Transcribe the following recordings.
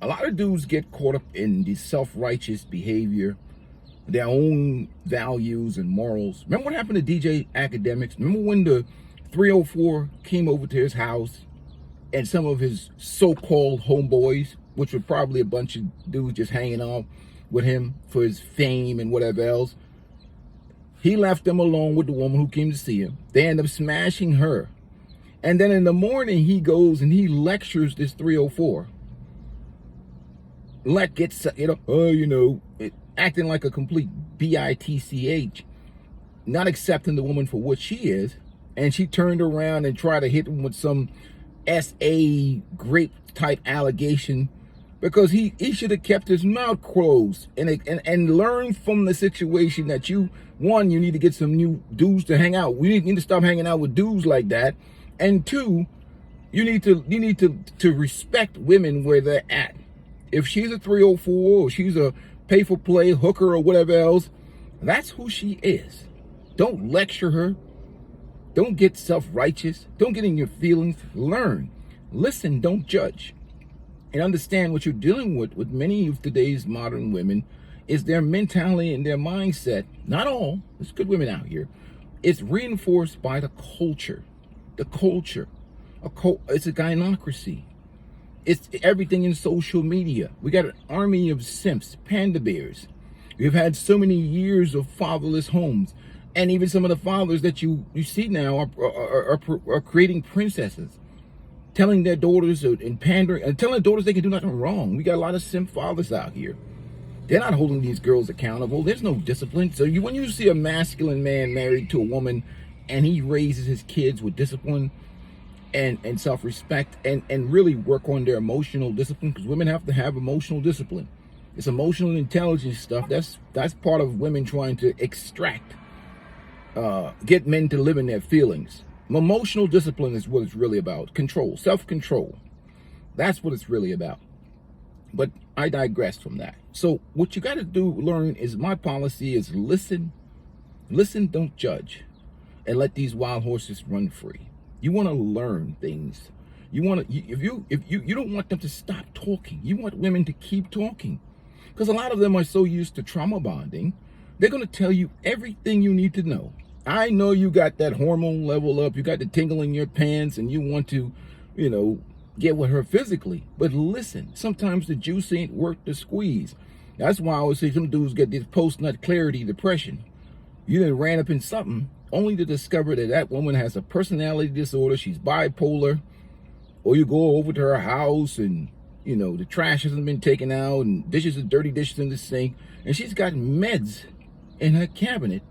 A lot of dudes get caught up in the self-righteous behavior, their own values and morals. Remember what happened to DJ Academics? Remember when the 304 came over to his house and some of his so-called homeboys, which were probably a bunch of dudes just hanging out with him for his fame and whatever else, he left them alone with the woman who came to see him. They end up smashing her. And then in the morning, he goes and he lectures this 304. Acting like a complete bitch, not accepting the woman for what she is. And she turned around and tried to hit him with some SA grape type allegation, because he should have kept his mouth closed and learned from the situation that you need to get some new dudes to hang out. We need to stop hanging out with dudes like that. And two, you need to respect women where they're at. If she's a 304 or she's a pay for play hooker or whatever else, that's who she is. Don't lecture her. Don't get self-righteous. Don't get in your feelings. Learn. Listen, don't judge. And understand what you're dealing with many of today's modern women is their mentality and their mindset. Not all. There's good women out here. It's reinforced by the culture. The culture. It's a gynocracy. It's everything in social media. We got an army of simps, panda bears. We've had so many years of fatherless homes. And even some of the fathers that you see now are creating princesses, telling their daughters and pandering, and telling their daughters they can do nothing wrong. We got a lot of simp fathers out here. They're not holding these girls accountable. There's no discipline. So when you see a masculine man married to a woman and he raises his kids with discipline and self-respect and really work on their emotional discipline, because women have to have emotional discipline. It's emotional intelligence stuff. That's part of women trying to extract, get men to live in their feelings. Emotional discipline is what it's really about. Control, self-control. That's what it's really about. But I digress from that. So what you got to learn is, my policy is listen, don't judge, and let these wild horses run free. You want to learn things. You don't want them to stop talking. You want women to keep talking, because a lot of them are so used to trauma bonding. They're going to tell you everything you need to know. I know you got that hormone level up, you got the tingle in your pants, and you want to, get with her physically. But listen, sometimes the juice ain't worth the squeeze. That's why I always say some dudes get this post-nut clarity depression. You then ran up in something only to discover that woman has a personality disorder, she's bipolar, or you go over to her house and, the trash hasn't been taken out and dirty dishes in the sink, and she's got meds in her cabinet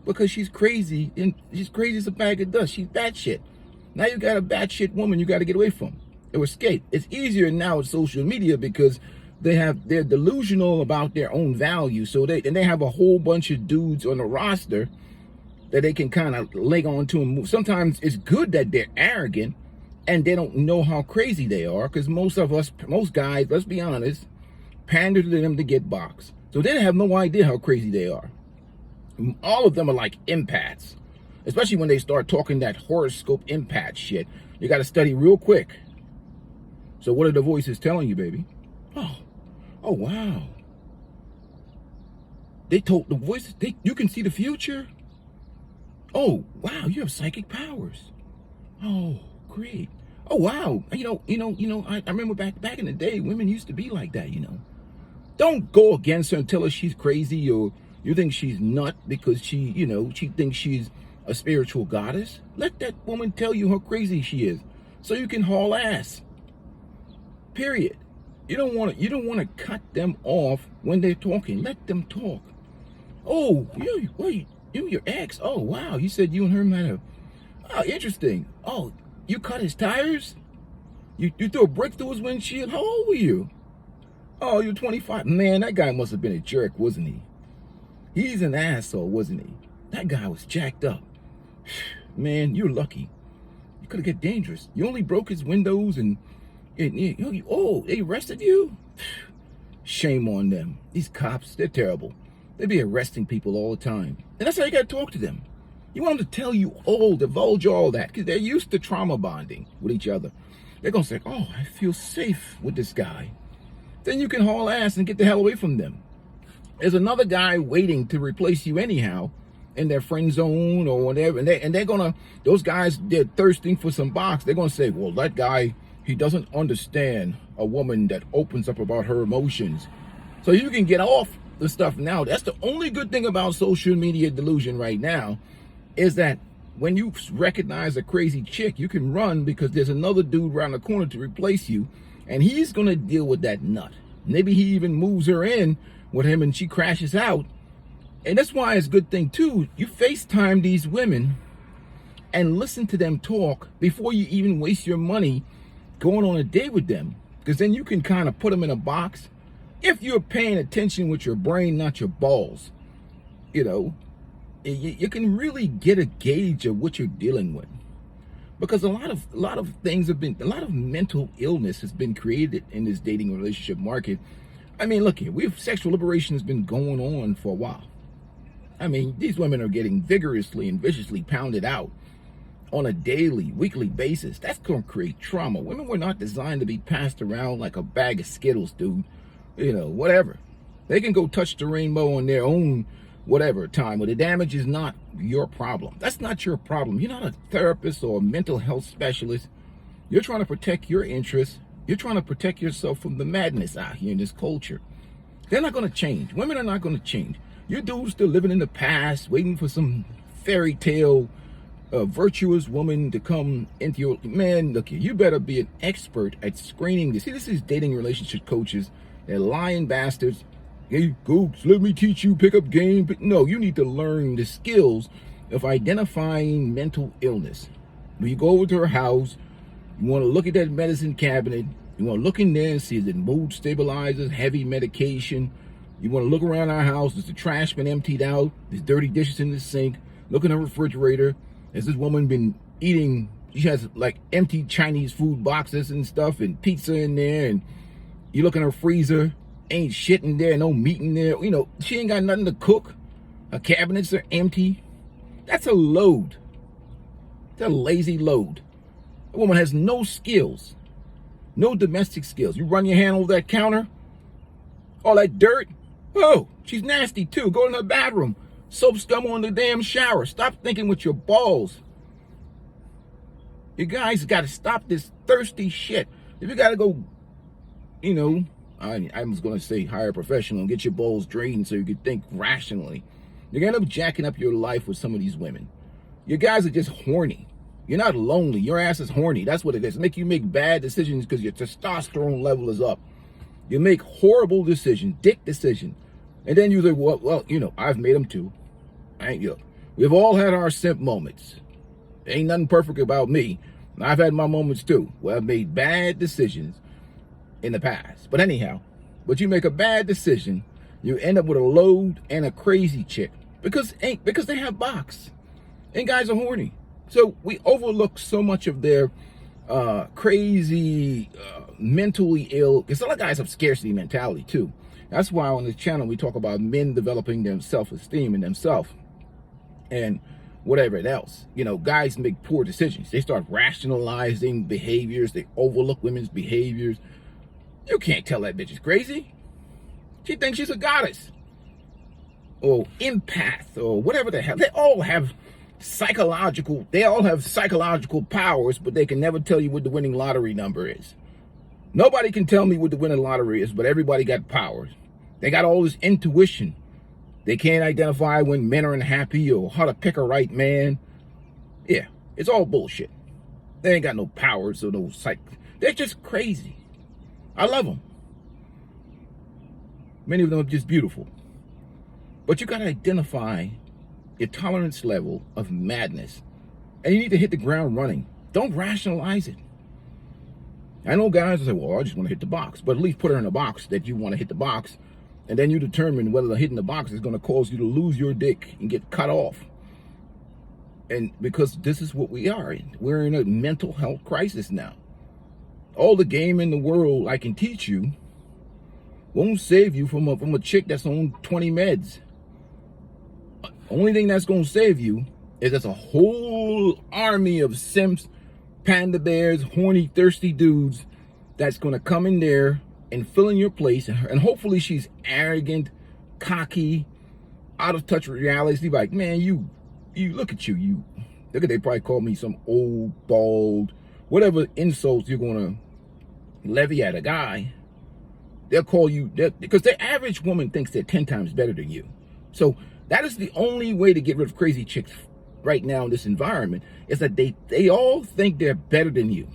because she's crazy, and she's crazy as a bag of dust. She's batshit. Now you got a batshit woman you got to get away from or escape. It's easier now with social media because they're delusional about their own value. So they have a whole bunch of dudes on the roster that they can kind of leg on to and move. Sometimes it's good that they're arrogant and they don't know how crazy they are, because most guys, let's be honest, pander to them to get boxed. So they have no idea how crazy they are. All of them are like empaths, especially when they start talking that horoscope empath shit. You got to study real quick. So what are the voices telling you, baby? Oh, wow. They told the voices, you can see the future? Oh, wow, you have psychic powers. Oh, great. Oh, wow. I remember back in the day, women used to be like that, Don't go against her and tell her she's crazy, or you think she's nut because she thinks she's a spiritual goddess. Let that woman tell you how crazy she is, so you can haul ass. Period. You don't want to cut them off when they're talking. Let them talk. Oh, you your ex? Oh, wow. You said you and her met her. Oh, interesting. Oh, you cut his tires? You threw a brick through his windshield? How old were you? Oh, you're 25. Man, that guy must have been a jerk, wasn't he? He's an asshole, wasn't he? That guy was jacked up. Man, you're lucky. You could have get dangerous. You only broke his windows and they arrested you? Shame on them. These cops, they're terrible. They be arresting people all the time. And that's how you got to talk to them. You want them to tell you divulge all that, because they're used to trauma bonding with each other. They're going to say, oh, I feel safe with this guy. then you can haul ass and get the hell away from them. There's another guy waiting to replace you anyhow in their friend zone or whatever, and they're gonna, those guys, they're thirsting for some box. They're gonna say, well, that guy, he doesn't understand a woman that opens up about her emotions. So you can get off the stuff now. That's the only good thing about social media delusion right now, is that when you recognize a crazy chick, you can run because there's another dude around the corner to replace you, and he's gonna deal with that nut. Maybe he even moves her in with him and she crashes out. And that's why it's a good thing too, you FaceTime these women and listen to them talk before you even waste your money going on a date with them, because then you can kind of put them in a box if you're paying attention with your brain, not your balls. You know, you can really get a gauge of what you're dealing with, because a lot of things have been, a lot of mental illness has been created in this dating relationship market. I mean, look here, sexual liberation has been going on for a while. I mean, these women are getting vigorously and viciously pounded out on a daily, weekly basis. That's going to create trauma. Women were not designed to be passed around like a bag of Skittles, dude. You know, whatever. They can go touch the rainbow on their own whatever time, but the damage is not your problem. That's not your problem. You're not a therapist or a mental health specialist. You're trying to protect your interests. You're trying to protect yourself from the madness out here in this culture. They're not going to change. Women are not going to change. Your dude's still living in the past, waiting for some fairy tale virtuous woman to come into your... Man, look here, you better be an expert at screening this. See, this is dating relationship coaches. They're lying bastards. Hey, folks, let me teach you pickup game. But no, you need to learn the skills of identifying mental illness. When you go over to her house, you want to look at that medicine cabinet. You want to look in there and see the mood stabilizers, heavy medication. You want to look around our house. Is the trash been emptied out? There's dirty dishes in the sink. Look in the refrigerator. Has this woman been eating? She has like empty Chinese food boxes and stuff and pizza in there. And you look in her freezer. Ain't shit in there. No meat in there. You know, she ain't got nothing to cook. Her cabinets are empty. That's a load. It's a lazy load. A woman has no skills. No domestic skills. You run your hand over that counter. All that dirt. Oh, she's nasty too. Go in her bathroom. Soap scum on the damn shower. Stop thinking with your balls. You guys got to stop this thirsty shit. If you got to go, you know, I was going to say hire a professional and get your balls drained so you could think rationally. You're going to end up jacking up your life with some of these women. You guys are just horny. You're not lonely. Your ass is horny. That's what it is. You make bad decisions because your testosterone level is up. You make horrible decisions, dick decisions. And then you say, well, you know, I've made them too. We've all had our simp moments. Ain't nothing perfect about me. I've had my moments too, where I've made bad decisions in the past. But anyhow, but you make a bad decision, you end up with a load and a crazy chick because they have box. And guys are horny. So we overlook so much of their crazy, mentally ill, because a lot of guys have scarcity mentality too. That's why on this channel we talk about men developing their self-esteem in themselves and whatever else. You know, guys make poor decisions. They start rationalizing behaviors. They overlook women's behaviors. You can't tell that bitch is crazy. She thinks she's a goddess or empath or whatever the hell. They all have psychological powers, but they can never tell you what the winning lottery number is. Nobody can tell me what the winning lottery is, but everybody got powers. They got all this intuition. They can't identify when men are unhappy or how to pick a right man. Yeah, it's all bullshit. They ain't got no powers or no psych. They're just crazy. I love them. Many of them are just beautiful. But you got to identify your tolerance level of madness. And you need to hit the ground running. Don't rationalize it. I know guys will say, well, I just want to hit the box. But at least put her in a box that you want to hit the box. And then you determine whether hitting the box is going to cause you to lose your dick and get cut off. And because this is what we are in. We're in a mental health crisis now. All the game in the world I can teach you won't save you from a chick that's on 20 meds. Only thing that's going to save you is there's a whole army of simps, panda bears, horny, thirsty dudes that's going to come in there and fill in your place. And hopefully she's arrogant, cocky, out of touch with reality. She's like, man, you look at you. Look at, they probably call me some old, bald, whatever insults you're going to levy at a guy. They'll call you, because the average woman thinks they're 10 times better than you. So that is the only way to get rid of crazy chicks right now in this environment, is that they all think they're better than you.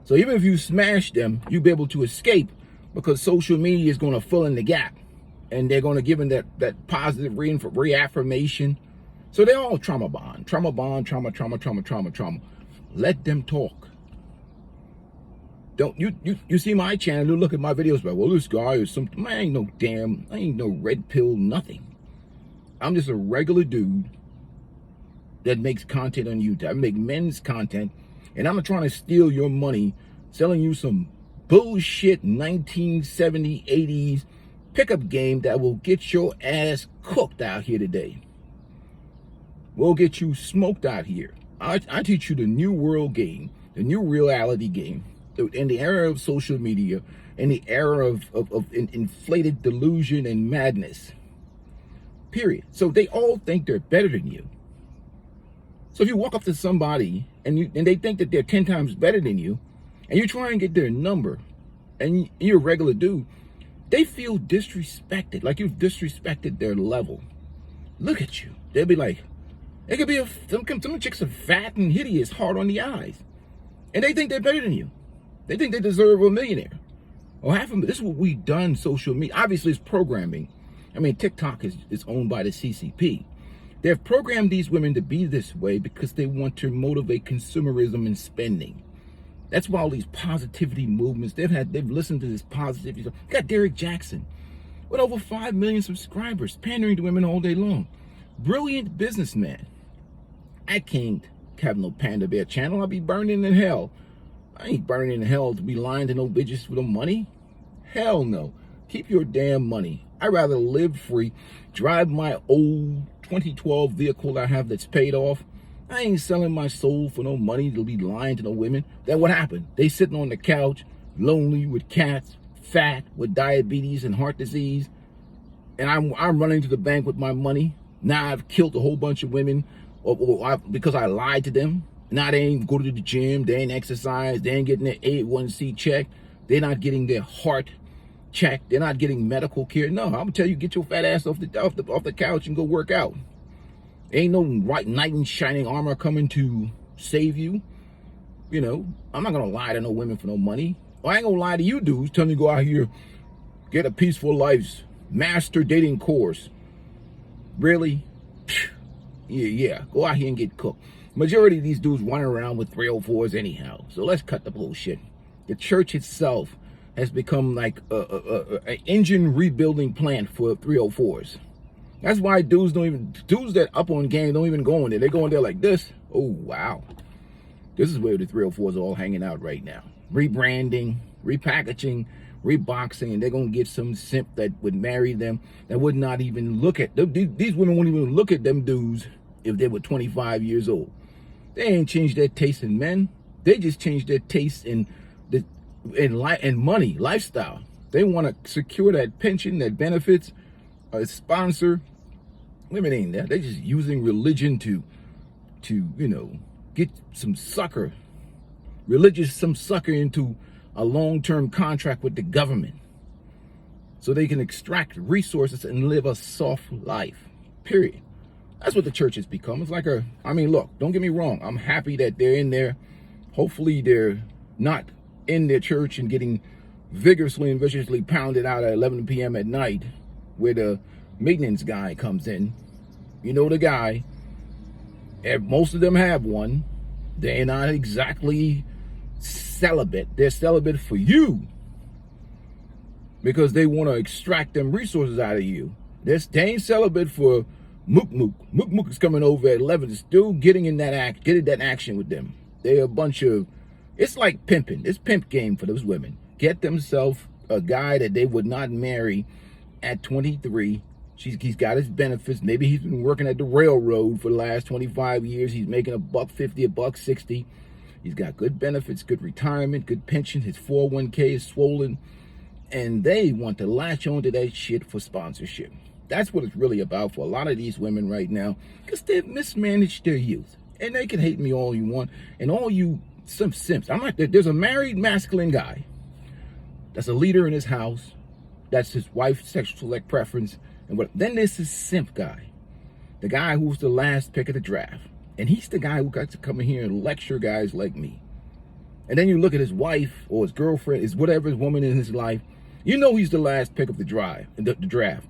So even if you smash them, you'll be able to escape, because social media is going to fill in the gap. And they're going to give them that positive reaffirmation. So they're all trauma bond, trauma. Let them talk. Don't you see my channel, you look at my videos, like, well, this guy is something. I ain't no red pill, nothing. I'm just a regular dude that makes content on YouTube. I make men's content, and I'm not trying to steal your money, selling you some bullshit 1970s, 80s pickup game that will get your ass cooked out here today. Will get you smoked out here. I teach you the new world game, the new reality game, in the era of social media, in the era of inflated delusion and madness. Period. So they all think they're better than you. So if you walk up to somebody and they think that they're 10 times better than you, and you try and get their number, and you're a regular dude, they feel disrespected, like you've disrespected their level. Look at you. They'll be like, it could be some chicks are fat and hideous, hard on the eyes, and they think they're better than you. They think they deserve a millionaire or half a million. This is what we've done. Social media, obviously, it's programming. I mean, TikTok is owned by the CCP. They've programmed these women to be this way because they want to motivate consumerism and spending. That's why all these positivity movements, they've listened to this positivity stuff. You got Derek Jackson with over 5 million subscribers, pandering to women all day long. Brilliant businessman. I can't have no Panda Bear channel. I'll be burning in hell. I ain't burning in hell to be lying to no bitches for the money. Hell no. Keep your damn money. I'd rather live free, drive my old 2012 vehicle I have that's paid off. I ain't selling my soul for no money to be lying to no women. Then what happened? They sitting on the couch, lonely, with cats, fat, with diabetes and heart disease, and I'm running to the bank with my money. Now I've killed a whole bunch of women because I lied to them. Now they ain't go to the gym, they ain't exercise, they ain't getting their A1C checked, they're not getting their heart checked, they're not getting medical care. No, I'm gonna tell you, get your fat ass off the couch and go work out. Ain't no right knight in shining armor coming to save you. You know, I'm not gonna lie to no women for no money. Well, I ain't gonna lie to you dudes telling you go out here, get a peaceful life's master dating course. Really? Yeah, go out here and get cooked. Majority of these dudes running around with 304s anyhow. So let's cut the bullshit. The church itself has become like an engine rebuilding plant for 304s. That's why dudes that up on game don't even go in there. They go in there like this. Oh, wow. This is where the 304s are all hanging out right now. Rebranding, repackaging, reboxing, and they're going to get some simp that would marry them, that would not even look at them. These women wouldn't even look at them dudes if they were 25 years old. They ain't changed their taste in men. They just changed their taste in money, lifestyle. They want to secure that pension, that benefits, a sponsor. Women ain't that. They're just using religion to get some sucker into a long-term contract with the government so they can extract resources and live a soft life, period. That's what the church has become. It's like look, don't get me wrong. I'm happy that they're in there. Hopefully they're not in their church and getting vigorously and viciously pounded out at 11 p.m. at night where the maintenance guy comes in. You know the guy. Most of them have one. They're not exactly celibate. They're celibate for you because they want to extract them resources out of you. They ain't celibate for Mook Mook. Mook Mook is coming over at 11, still getting that action with them. They're a bunch of, it's like pimping. It's pimp game for those women. Get themselves a guy that they would not marry at 23. He's got his benefits. Maybe he's been working at the railroad for the last 25 years. He's making $150, $160. He's got good benefits, good retirement, good pension. His 401k is swollen. And they want to latch onto that shit for sponsorship. That's what it's really about for a lot of these women right now, because they've mismanaged their youth. And they can hate me all you want, and all you some simps. I'm like, there's a married masculine guy that's a leader in his house. That's his wife's sexual select preference. And what? Then there's this simp guy, the guy who's the last pick of the draft. And he's the guy who got to come in here and lecture guys like me. And then you look at his wife or his girlfriend, his whatever his woman in his life. You know he's the last pick of the draft.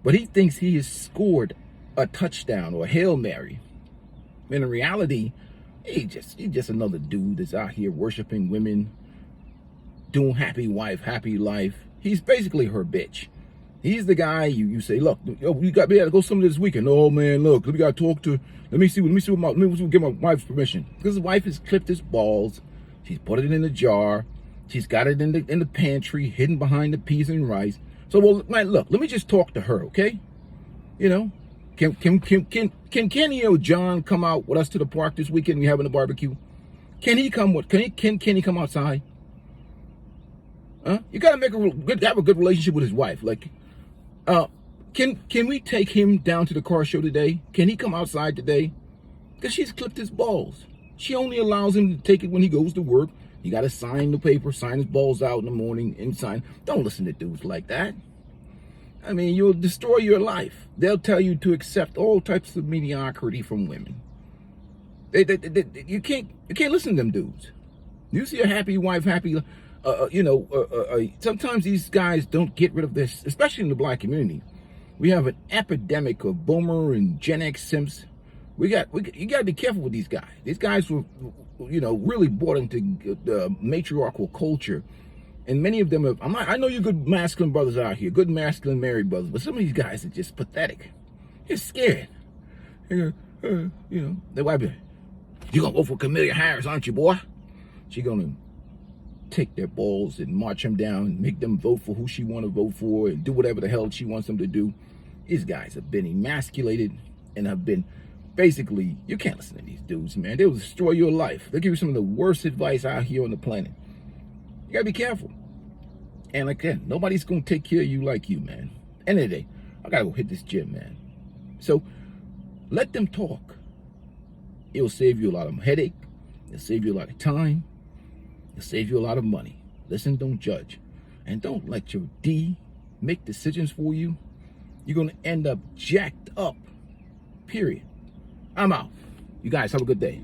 But he thinks he has scored a touchdown or a Hail Mary. And in reality, he's just another dude that's out here worshiping women, doing happy wife, happy life. He's basically her bitch. He's the guy you say, look, yo, we got to go somewhere this weekend. Oh man, look, we got to talk to. Let me get my wife's permission, because his wife has clipped his balls. She's put it in a jar. She's got it in the pantry, hidden behind the peas and rice. So, well, man, look, let me just talk to her, okay? You know, can Kenny or John come out with us to the park this weekend? We having a barbecue. Can he come? Can he come outside? Huh? You gotta have a good relationship with his wife. Like, can we take him down to the car show today? Can he come outside today? Because she's clipped his balls. She only allows him to take it when he goes to work. You got to sign the paper, sign his balls out in the morning, and sign. Don't listen to dudes like that. I mean, you'll destroy your life. They'll tell you to accept all types of mediocrity from women. You can't listen to them dudes. You see a happy wife, happy. Sometimes these guys don't get rid of this, especially in the black community. We have an epidemic of boomer and Gen X simps. You got to be careful with these guys. These guys were, really bought into the matriarchal culture, and many of them have. I know you good masculine brothers out here, good masculine married brothers, but some of these guys are just pathetic. They're scared. Their wife, you gonna vote for Camilla Harris, aren't you, boy? She gonna take their balls and march them down and make them vote for who she want to vote for and do whatever the hell she wants them to do. These guys have been emasculated and have been. Basically, you can't listen to these dudes, man. They'll destroy your life. They'll give you some of the worst advice out here on the planet. You gotta be careful. And again, nobody's gonna take care of you like you, man. End of the day, I gotta go hit this gym, man. So let them talk. It'll save you a lot of headache. It'll save you a lot of time. It'll save you a lot of money. Listen, don't judge. And don't let your D make decisions for you. You're gonna end up jacked up. Period. I'm out. You guys have a good day.